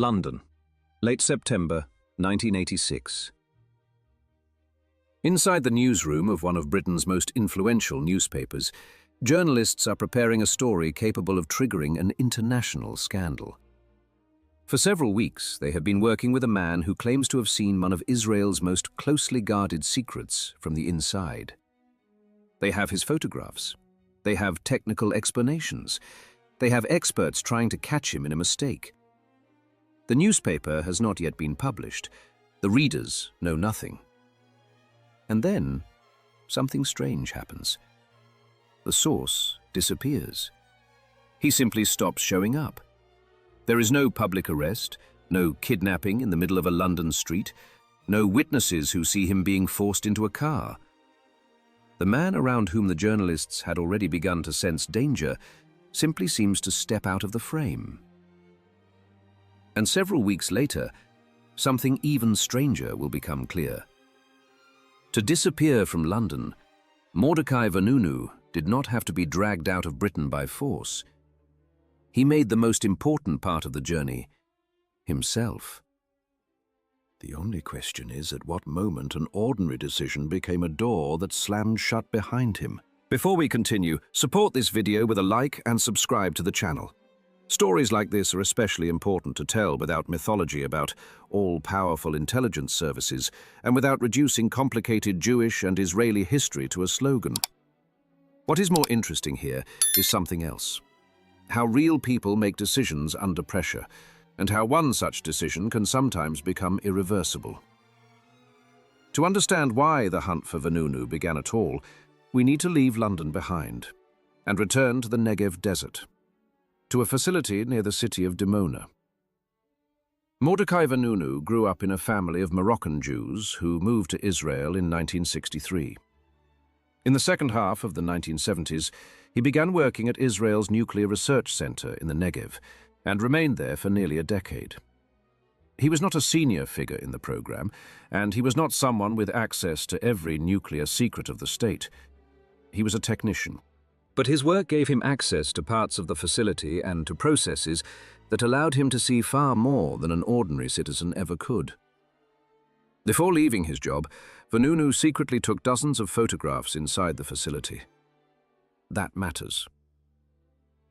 London, late September 1986. Inside the newsroom of one of Britain's most influential newspapers, journalists are preparing a story capable of triggering an international scandal. For several weeks, they have been working with a man who claims to have seen one of Israel's most closely guarded secrets from the inside. They have his photographs. They have technical explanations. They have experts trying to catch him in a mistake. The newspaper has not yet been published. The readers know nothing. And then, something strange happens. The source disappears. He simply stops showing up. There is no public arrest, no kidnapping in the middle of a London street, no witnesses who see him being forced into a car. The man around whom the journalists had already begun to sense danger simply seems to step out of the frame. And several weeks later, something even stranger will become clear. To disappear from London, Mordecai Vanunu did not have to be dragged out of Britain by force. He made the most important part of the journey himself. The only question is at what moment an ordinary decision became a door that slammed shut behind him. Before we continue, support this video with a like and subscribe to the channel. Stories like this are especially important to tell without mythology about all-powerful intelligence services and without reducing complicated Jewish and Israeli history to a slogan. What is more interesting here is something else. How real people make decisions under pressure, and how one such decision can sometimes become irreversible. To understand why the hunt for Vanunu began at all, we need to leave London behind and return to the Negev desert, to a facility near the city of Dimona. Mordecai Vanunu grew up in a family of Moroccan Jews who moved to Israel in 1963. In the second half of the 1970s, he began working at Israel's Nuclear Research Center in the Negev and remained there for nearly a decade. He was not a senior figure in the program, and he was not someone with access to every nuclear secret of the state. He was a technician. But his work gave him access to parts of the facility and to processes that allowed him to see far more than an ordinary citizen ever could. Before leaving his job, Vanunu secretly took dozens of photographs inside the facility. That matters.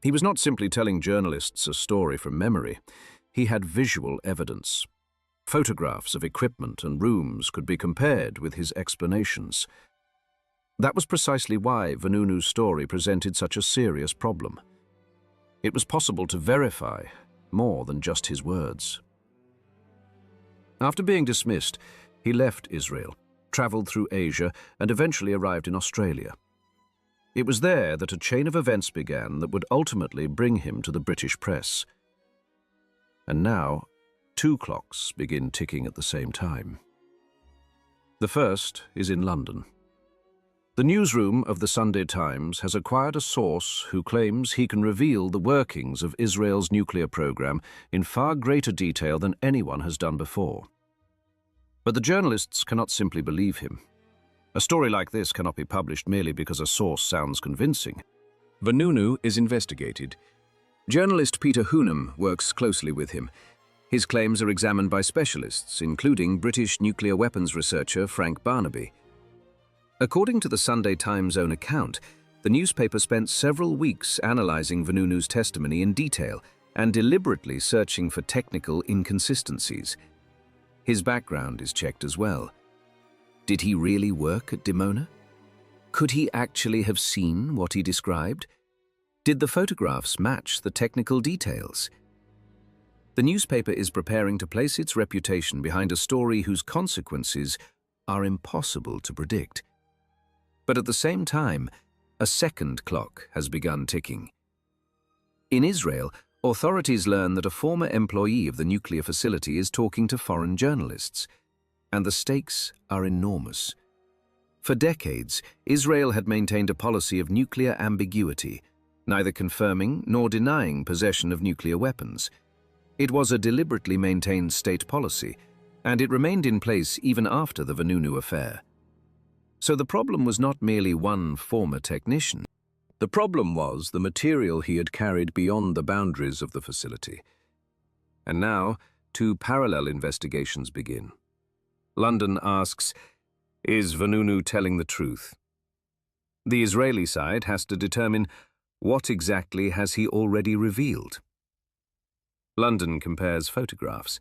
He was not simply telling journalists a story from memory. He had visual evidence. Photographs of equipment and rooms could be compared with his explanations. That was precisely why Vanunu's story presented such a serious problem. It was possible to verify more than just his words. After being dismissed, he left Israel, traveled through Asia, and eventually arrived in Australia. It was there that a chain of events began that would ultimately bring him to the British press. And now, two clocks begin ticking at the same time. The first is in London. The newsroom of the Sunday Times has acquired a source who claims he can reveal the workings of Israel's nuclear program in far greater detail than anyone has done before. But the journalists cannot simply believe him. A story like this cannot be published merely because a source sounds convincing. Vanunu is investigated. Journalist Peter Hoonham works closely with him. His claims are examined by specialists, including British nuclear weapons researcher Frank Barnaby. According to the Sunday Times' own account, the newspaper spent several weeks analyzing Vanunu's testimony in detail and deliberately searching for technical inconsistencies. His background is checked as well. Did he really work at Dimona? Could he actually have seen what he described? Did the photographs match the technical details? The newspaper is preparing to place its reputation behind a story whose consequences are impossible to predict. But at the same time, a second clock has begun ticking. In Israel, authorities learn that a former employee of the nuclear facility is talking to foreign journalists, and the stakes are enormous. For decades, Israel had maintained a policy of nuclear ambiguity, neither confirming nor denying possession of nuclear weapons. It was a deliberately maintained state policy, and it remained in place even after the Vanunu affair. So the problem was not merely one former technician. The problem was the material he had carried beyond the boundaries of the facility. And now, two parallel investigations begin. London asks, is Vanunu telling the truth? The Israeli side has to determine what exactly has he already revealed. London compares photographs.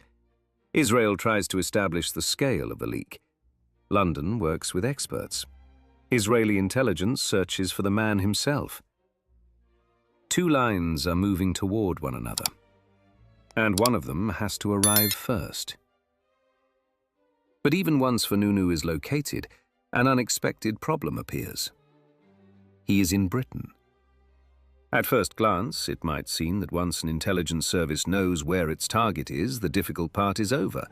Israel tries to establish the scale of the leak. London works with experts. Israeli intelligence searches for the man himself. Two lines are moving toward one another, and one of them has to arrive first. But even once Vanunu is located, an unexpected problem appears. He is in Britain. At first glance, it might seem that once an intelligence service knows where its target is, the difficult part is over.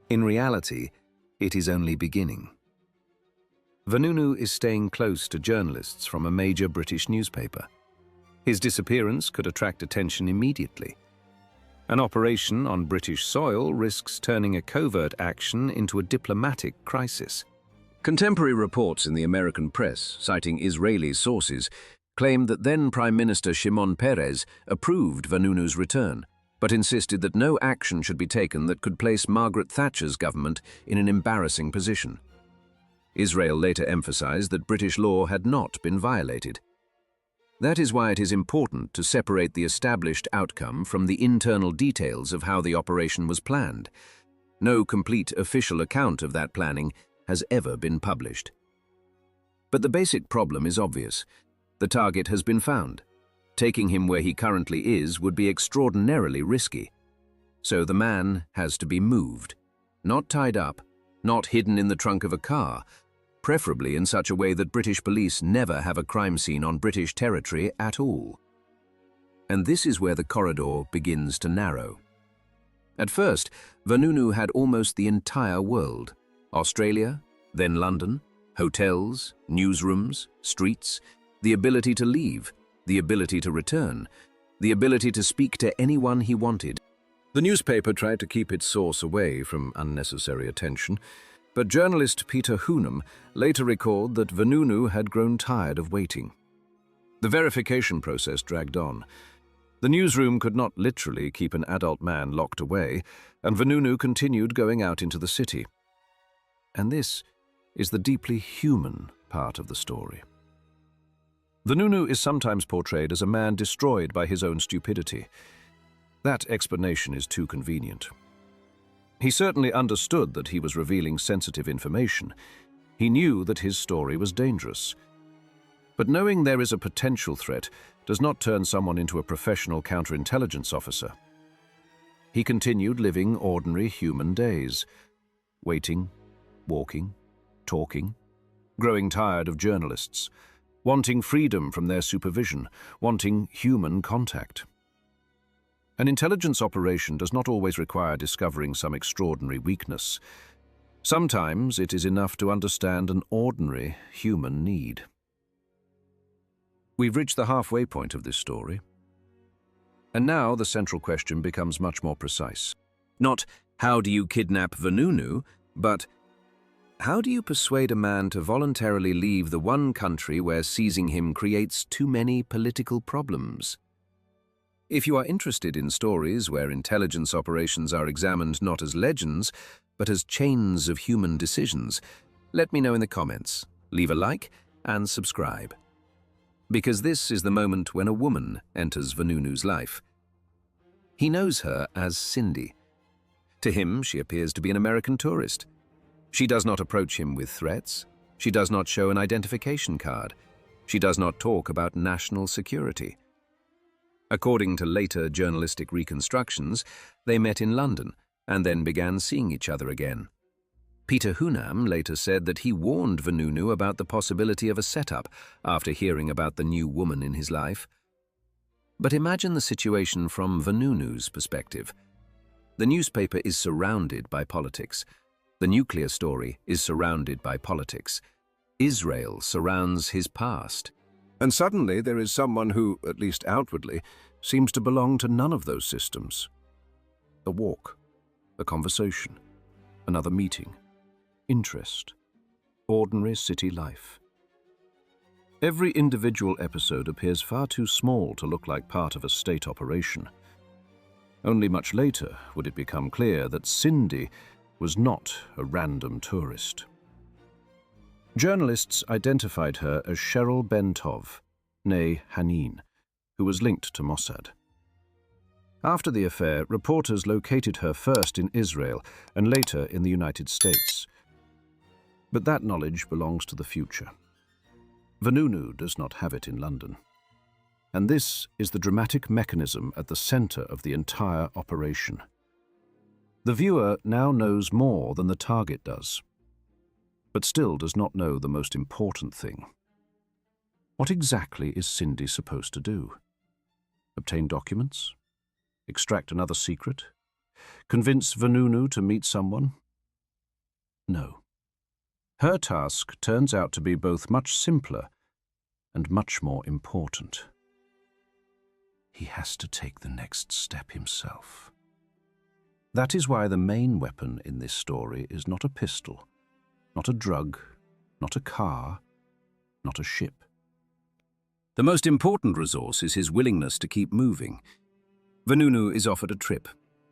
In reality, it is only beginning. Vanunu is staying close to journalists from a major British newspaper. His disappearance could attract attention immediately. An operation on British soil risks turning a covert action into a diplomatic crisis. Contemporary reports in the American press, citing Israeli sources, claimed that then Prime Minister Shimon Peres approved Vanunu's return, but insisted that no action should be taken that could place Margaret Thatcher's government in an embarrassing position. Israel later emphasized that British law had not been violated. That is why it is important to separate the established outcome from the internal details of how the operation was planned. No complete official account of that planning has ever been published. But the basic problem is obvious. The target has been found. Taking him where he currently is would be extraordinarily risky. So the man has to be moved, not tied up, not hidden in the trunk of a car, preferably in such a way that British police never have a crime scene on British territory at all. And this is where the corridor begins to narrow. At first, Vanunu had almost the entire world. Australia, then London, hotels, newsrooms, streets, the ability to leave, the ability to return, the ability to speak to anyone he wanted. The newspaper tried to keep its source away from unnecessary attention, but journalist Peter Hunam later recalled that Vanunu had grown tired of waiting. The verification process dragged on. The newsroom could not literally keep an adult man locked away, and Vanunu continued going out into the city. And this is the deeply human part of the story. Vanunu is sometimes portrayed as a man destroyed by his own stupidity. That explanation is too convenient. He certainly understood that he was revealing sensitive information. He knew that his story was dangerous. But knowing there is a potential threat does not turn someone into a professional counterintelligence officer. He continued living ordinary human days, waiting, walking, talking, growing tired of journalists, wanting freedom from their supervision, wanting human contact. An intelligence operation does not always require discovering some extraordinary weakness. Sometimes it is enough to understand an ordinary human need. We've reached the halfway point of this story. And now the central question becomes much more precise. Not, how do you kidnap Vanunu, but how do you persuade a man to voluntarily leave the one country where seizing him creates too many political problems? If you are interested in stories where intelligence operations are examined not as legends, but as chains of human decisions, let me know in the comments, leave a like, and subscribe. Because this is the moment when a woman enters Vanunu's life. He knows her as Cindy. To him, she appears to be an American tourist. She does not approach him with threats. She does not show an identification card. She does not talk about national security. According to later journalistic reconstructions, they met in London and then began seeing each other again. Peter Hunam later said that he warned Vanunu about the possibility of a setup after hearing about the new woman in his life. But imagine the situation from Vanunu's perspective. The newspaper is surrounded by politics. The nuclear story is surrounded by politics. Israel surrounds his past. And suddenly there is someone who, at least outwardly, seems to belong to none of those systems. A walk, a conversation, another meeting, interest, ordinary city life. Every individual episode appears far too small to look like part of a state operation. Only much later would it become clear that Cindy was not a random tourist. Journalists identified her as Cheryl Bentov, née Hanin, who was linked to Mossad. After the affair, reporters located her first in Israel and later in the United States. But that knowledge belongs to the future. Vanunu does not have it in London. And this is the dramatic mechanism at the center of the entire operation. The viewer now knows more than the target does, but still does not know the most important thing. What exactly is Cindy supposed to do? Obtain documents? Extract another secret? Convince Vanunu to meet someone? No. Her task turns out to be both much simpler and much more important. He has to take the next step himself. That is why the main weapon in this story is not a pistol, not a drug, not a car, not a ship. The most important resource is his willingness to keep moving. Vanunu is offered a trip,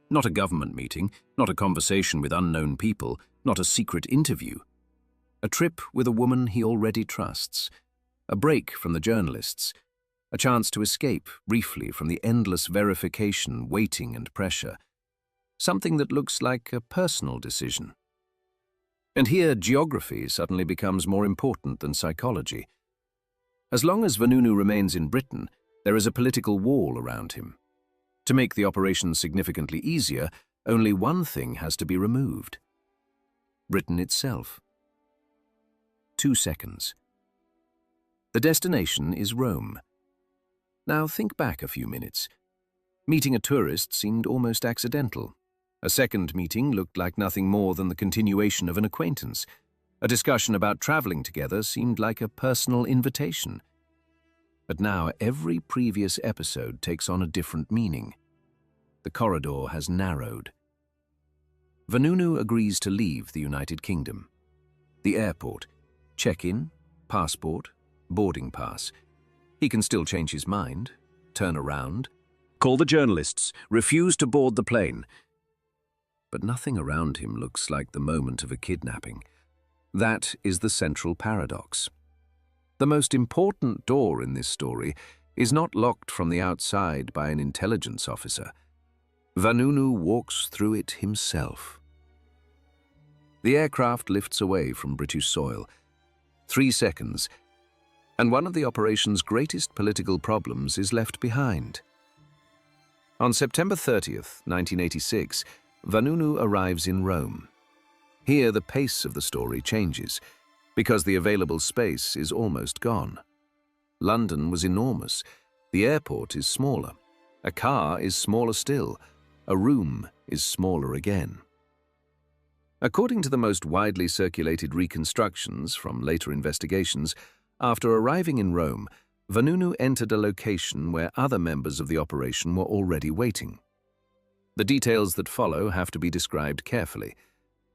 not a government meeting, not a conversation with unknown people, not a secret interview. A trip with a woman he already trusts, a break from the journalists, a chance to escape briefly from the endless verification, waiting and pressure. Something that looks like a personal decision. And here geography suddenly becomes more important than psychology. As long as Vanunu remains in Britain, there is a political wall around him. To make the operation significantly easier, only one thing has to be removed. Britain itself. 2 seconds. The destination is Rome. Now think back a few minutes. Meeting a tourist seemed almost accidental. A second meeting looked like nothing more than the continuation of an acquaintance. A discussion about traveling together seemed like a personal invitation. But now every previous episode takes on a different meaning. The corridor has narrowed. Vanunu agrees to leave the United Kingdom. The airport, check-in, passport, boarding pass. He can still change his mind, turn around, call the journalists, refuse to board the plane. But nothing around him looks like the moment of a kidnapping. That is the central paradox. The most important door in this story is not locked from the outside by an intelligence officer. Vanunu walks through it himself. The aircraft lifts away from British soil. 3 seconds, and one of the operation's greatest political problems is left behind. On September 30th, 1986, Vanunu arrives in Rome. Here the pace of the story changes, because the available space is almost gone. London was enormous. The airport is smaller. A car is smaller still. A room is smaller again. According to the most widely circulated reconstructions from later investigations, after arriving in Rome, Vanunu entered a location where other members of the operation were already waiting. The details that follow have to be described carefully.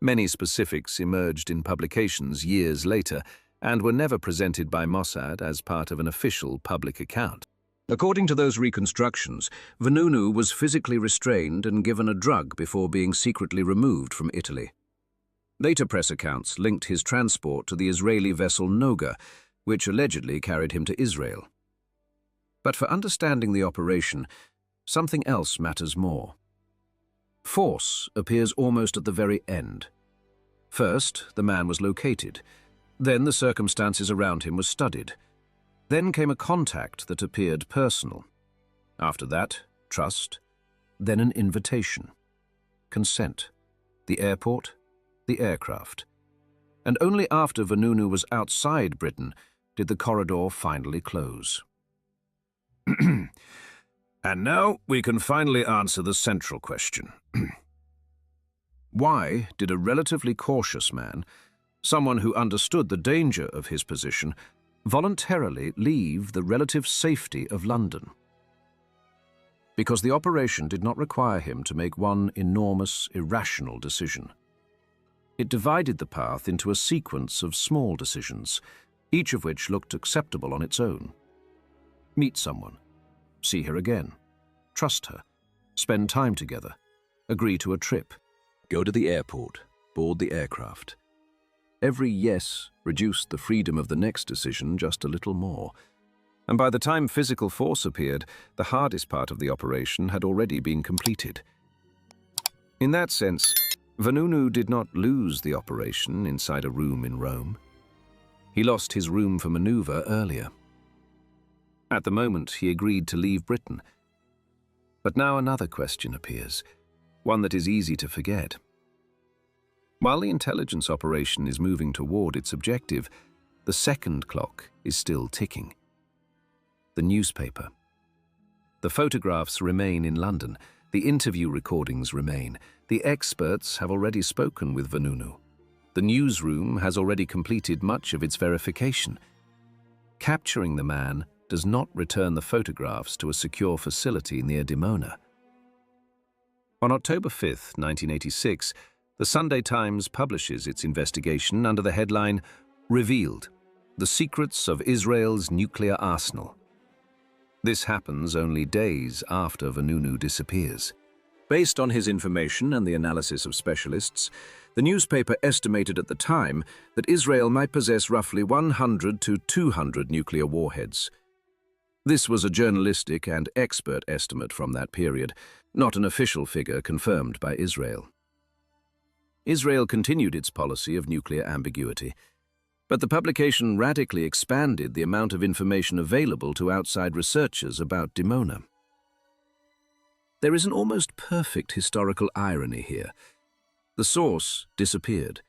Many specifics emerged in publications years later and were never presented by Mossad as part of an official public account. According to those reconstructions, Vanunu was physically restrained and given a drug before being secretly removed from Italy. Later press accounts linked his transport to the Israeli vessel Noga, which allegedly carried him to Israel. But for understanding the operation, something else matters more. Force appears almost at the very end. First, the man was located. Then the circumstances around him were studied. Then came a contact that appeared personal. After that, trust. Then an invitation. Consent. The airport. The aircraft. And only after Vanunu was outside Britain did the corridor finally close. And now we can finally answer the central question. Why did a relatively cautious man, someone who understood the danger of his position, voluntarily leave the relative safety of London? Because the operation did not require him to make one enormous, irrational decision. It divided the path into a sequence of small decisions, each of which looked acceptable on its own. Meet someone. See her again. Trust her. spend time together, agree to a trip, go to the airport, board the aircraft. Every yes reduced the freedom of the next decision just a little more. And by the time physical force appeared, the hardest part of the operation had already been completed. In that sense, Vanunu did not lose the operation inside a room in Rome. He lost his room for maneuver earlier. At the moment, he agreed to leave Britain. But now another question appears, one that is easy to forget. While the intelligence operation is moving toward its objective, the second clock is still ticking. The newspaper. The photographs remain in London. The interview recordings remain. The experts have already spoken with Vanunu. The newsroom has already completed much of its verification. Capturing the man does not return the photographs to a secure facility near Dimona. On October 5, 1986, the Sunday Times publishes its investigation under the headline, "Revealed: The Secrets of Israel's Nuclear Arsenal." This happens only days after Vanunu disappears. Based on his information and the analysis of specialists, the newspaper estimated at the time that Israel might possess roughly 100 to 200 nuclear warheads. This was a journalistic and expert estimate from that period, not an official figure confirmed by Israel. Israel continued its policy of nuclear ambiguity, but the publication radically expanded the amount of information available to outside researchers about Dimona. There is an almost perfect historical irony here. The source disappeared.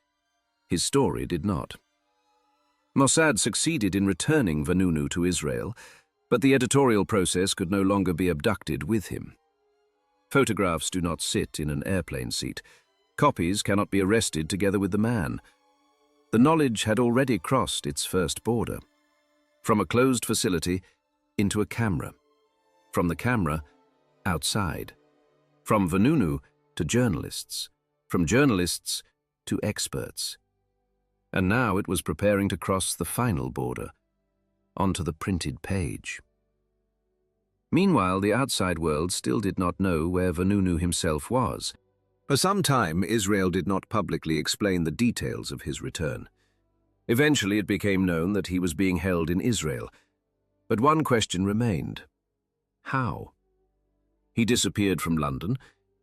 His story did not. Mossad succeeded in returning Vanunu to Israel, but the editorial process could no longer be abducted with him. Photographs do not sit in an airplane seat. Copies cannot be arrested together with the man. The knowledge had already crossed its first border. From a closed facility into a camera. From the camera, outside. From Vanunu to journalists. From journalists to experts. And now it was preparing to cross the final border, onto the printed page. Meanwhile, the outside world still did not know where Vanunu himself was. For some time, Israel did not publicly explain the details of his return. Eventually, it became known that he was being held in Israel. But one question remained. How? He disappeared from London.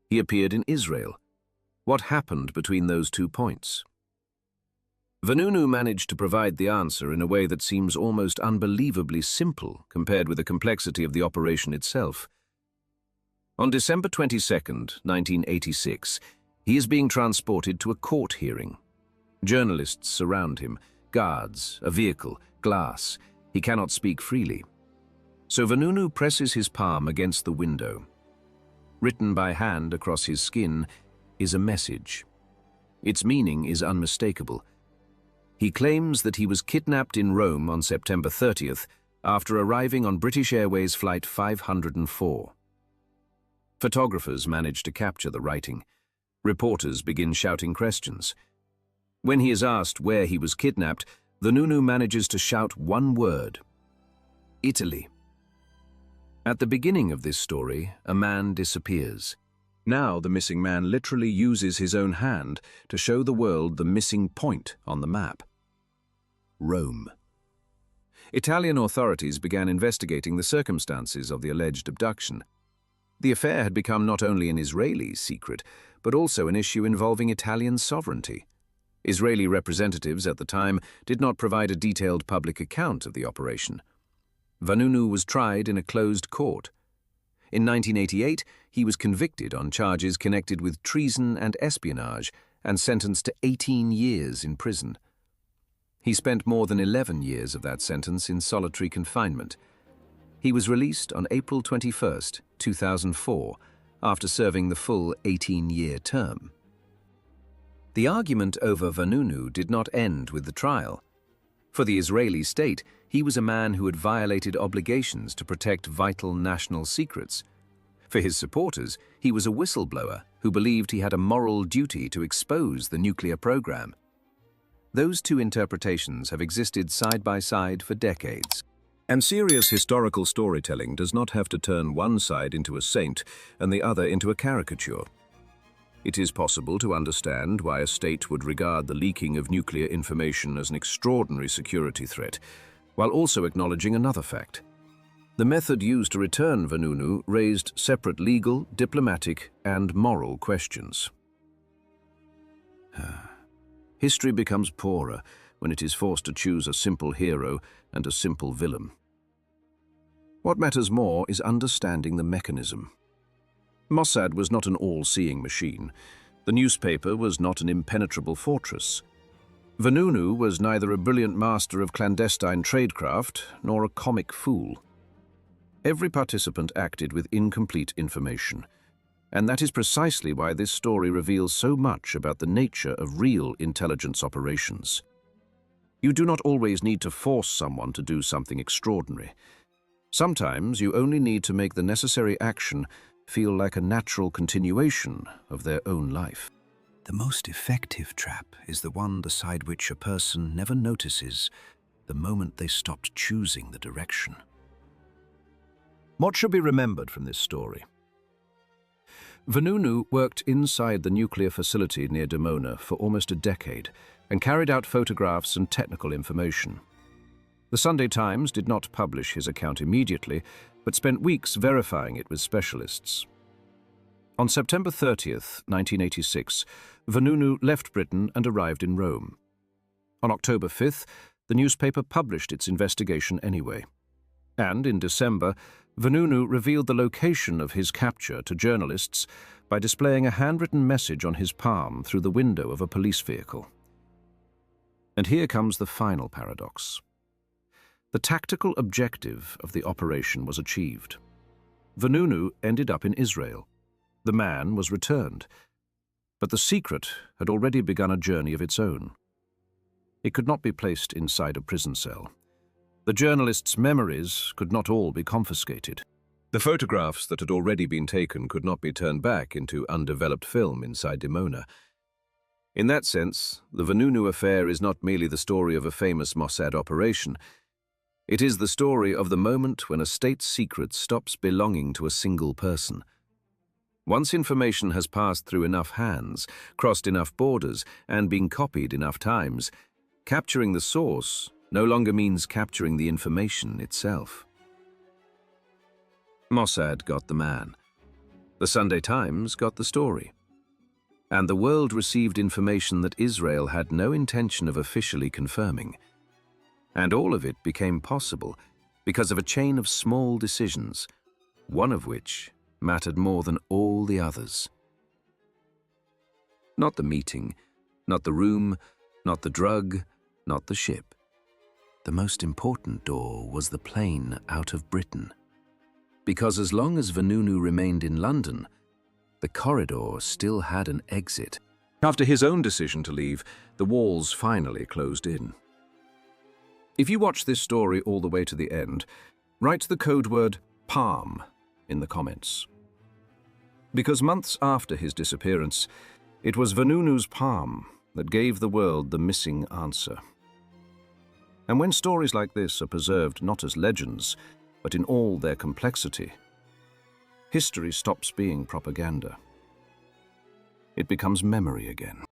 He appeared in Israel. What happened between those 2 points? Vanunu managed to provide the answer in a way that seems almost unbelievably simple compared with the complexity of the operation itself. On December 22, 1986, he is being transported to a court hearing. Journalists surround him, guards, a vehicle, glass. He cannot speak freely. So Vanunu presses his palm against the window. Written by hand across his skin is a message. Its meaning is unmistakable. He claims that he was kidnapped in Rome on September 30th after arriving on British Airways Flight 504. Photographers manage to capture the writing. Reporters begin shouting questions. When he is asked where he was kidnapped, Vanunu manages to shout one word: Italy. At the beginning of this story, a man disappears. Now the missing man literally uses his own hand to show the world the missing point on the map: Rome. Italian authorities began investigating the circumstances of the alleged abduction. The affair had become not only an Israeli secret, but also an issue involving Italian sovereignty. Israeli representatives at the time did not provide a detailed public account of the operation. Vanunu was tried in a closed court. In 1988, he was convicted on charges connected with treason and espionage and sentenced to 18 years in prison. He spent more than 11 years of that sentence in solitary confinement. He was released on April 21, 2004, after serving the full 18-year term. The argument over Vanunu did not end with the trial. For the Israeli state, he was a man who had violated obligations to protect vital national secrets. For his supporters, he was a whistleblower who believed he had a moral duty to expose the nuclear program. Those two interpretations have existed side by side for decades. And serious historical storytelling does not have to turn one side into a saint and the other into a caricature. It is possible to understand why a state would regard the leaking of nuclear information as an extraordinary security threat, while also acknowledging another fact. The method used to return Vanunu raised separate legal, diplomatic, and moral questions. History becomes poorer when it is forced to choose a simple hero and a simple villain. What matters more is understanding the mechanism. Mossad was not an all-seeing machine. The newspaper was not an impenetrable fortress. Vanunu was neither a brilliant master of clandestine tradecraft nor a comic fool. Every participant acted with incomplete information, and that is precisely why this story reveals so much about the nature of real intelligence operations. You do not always need to force someone to do something extraordinary. Sometimes you only need to make the necessary action feel like a natural continuation of their own life. The most effective trap is the one beside which a person never notices the moment they stopped choosing the direction. What should be remembered from this story? Vanunu worked inside the nuclear facility near Dimona for almost a decade and carried out photographs and technical information. The Sunday Times did not publish his account immediately, but spent weeks verifying it with specialists. On September 30th, 1986, Vanunu left Britain and arrived in Rome. On October 5th, the newspaper published its investigation anyway. And in December, Vanunu revealed the location of his capture to journalists by displaying a handwritten message on his palm through the window of a police vehicle. And here comes the final paradox. The tactical objective of the operation was achieved. Vanunu ended up in Israel. The man was returned. But the secret had already begun a journey of its own. It could not be placed inside a prison cell. The journalist's memories could not all be confiscated. The photographs that had already been taken could not be turned back into undeveloped film inside Dimona. In that sense, the Vanunu affair is not merely the story of a famous Mossad operation. It is the story of the moment when a state's secret stops belonging to a single person. Once information has passed through enough hands, crossed enough borders, and been copied enough times, capturing the source no longer means capturing the information itself. Mossad got the man. The Sunday Times got the story. And the world received information that Israel had no intention of officially confirming. And all of it became possible because of a chain of small decisions, one of which mattered more than all the others. Not the meeting, not the room, not the drug, not the ship. The most important door was the plane out of Britain. Because as long as Vanunu remained in London, the corridor still had an exit. After his own decision to leave, the walls finally closed in. If you watch this story all the way to the end, write the code word palm in the comments. Because months after his disappearance, it was Vanunu's palm that gave the world the missing answer. And when stories like this are preserved not as legends, but in all their complexity, history stops being propaganda. It becomes memory again.